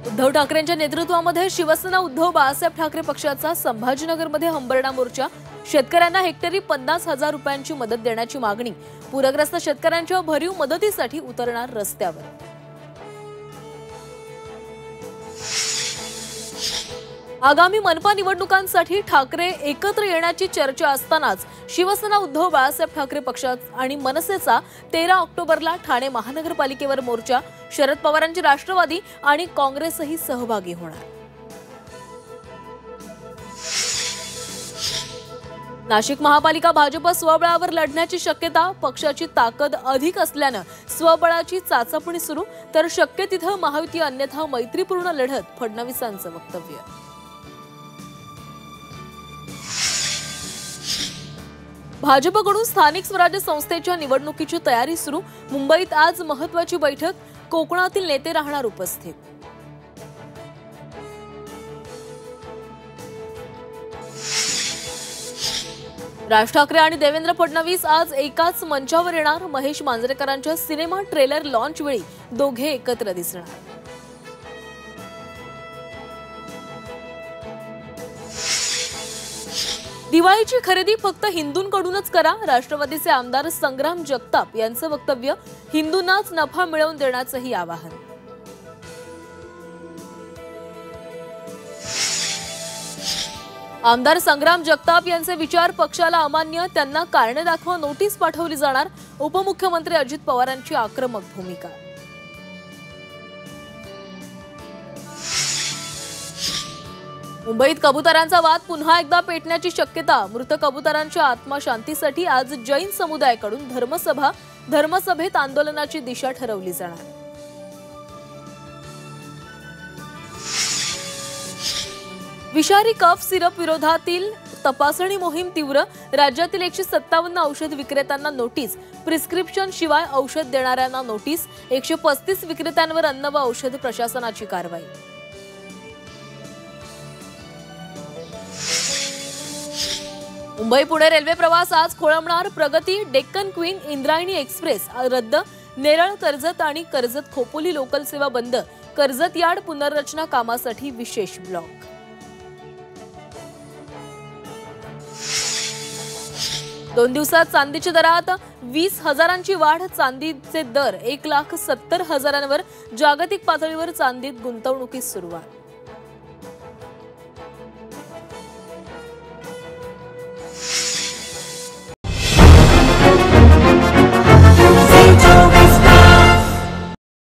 उद्धव ठाकरेंच्या नेतृत्वामध्ये शिवसेना उद्धव बाळासाहेब ठाकरे पक्षाचा संभाजीनगरमध्ये हंबरडा मोर्चा। शेतकऱ्यांना हेक्टरी 50,000 रुपयांची मदत देण्याची मागणी। पूरग्रस्त शेतकऱ्यांच्या भरीव मदतीसाठी उतरणार रस्त्यावर। आगामी मनपा निवडणुकांसाठी ठाकरे एकत्र येण्याची चर्चा असतानाच शिवसेना उद्धव बाळासाहेब ठाकरे पक्षाचा आणि मनसेचा 13 ऑक्टोबरला ठाणे महानगरपालिकेवर मोर्चा। शरद पवारांची राष्ट्रवादी आणि काँग्रेसही सहभागी होणार। नाशिक महापालिका भाजप स्वबळावर लढण्याची शक्यता। पक्षाची ताकद अधिक असल्याने स्वबळाची चाचपणी सुरू, तर शक्य तिथे महायुती अन्यथा मैत्रीपूर्ण लढत, फडणवीसांचं वक्तव्य। भाजपकडून स्थानिक स्वराज्य संस्थेच्या निवडणुकीची तयारी सुरू। मुंबईत आज महत्त्वाची बैठक, कोकणातील नेते राहणार उपस्थित। राज ठाकरे आणि देवेंद्र फडणवीस आज एकाच मंचावर येणार। महेश मांजरेकरांच्या सिनेमा ट्रेलर लॉन्च वेळी दोघे एकत्र दिसणार। दिवाळीची खरेदी फक्त हिंदूंकडूनच करा, राष्ट्रवादीचे आमदार संग्राम जगताप यांचं वक्तव्य। हिंदूंनाच नफा मिळवून देण्याचंही आवाहन। आमदार संग्राम जगताप यांचे विचार पक्षाला अमान्य, त्यांना कारणे दाखवा नोटीस पाठवली जाणार। उपमुख्यमंत्री अजित पवारांची आक्रमक भूमिका। मुंबईत कबुतरांचा वाद पुन्हा एकदा पेटण्याची शक्यता। मृत कबुतरांच्या आत्मशांतीसाठी आज जैन समुदायाकडून धर्मसभेत आंदोलनाची दिशा ठरवली जाणार। विषारी कफ सिरप विरोधातील तपासणी मोहीम तीव्र। राज्यातील 157 औषध विक्रेत्यांना नोटीस, प्रिस्क्रिप्शन शिवाय औषध देणाऱ्यांना नोटीस। 135 विक्रेत्यांवर अन्न व औषध प्रशासनाची कारवाई। मुंबई पुणे रेल्वे प्रवास आज खोळंबणार। प्रगती, डेक्कन क्वीन, इंद्रायणी एक्सप्रेस रद्द। नेरळ, कर्जत आणि कर्जत खोपोली लोकल सेवा बंद। कर्जत यार्ड पुनर्रचना कामासाठी विशेष ब्लॉक। दोन दिवसात चांदीच्या दरात 20,000ची वाढ। चांदीचे दर 1,70,000वर। जागतिक पातळीवर चांदीत गुंतवणुकीस सुरुवात।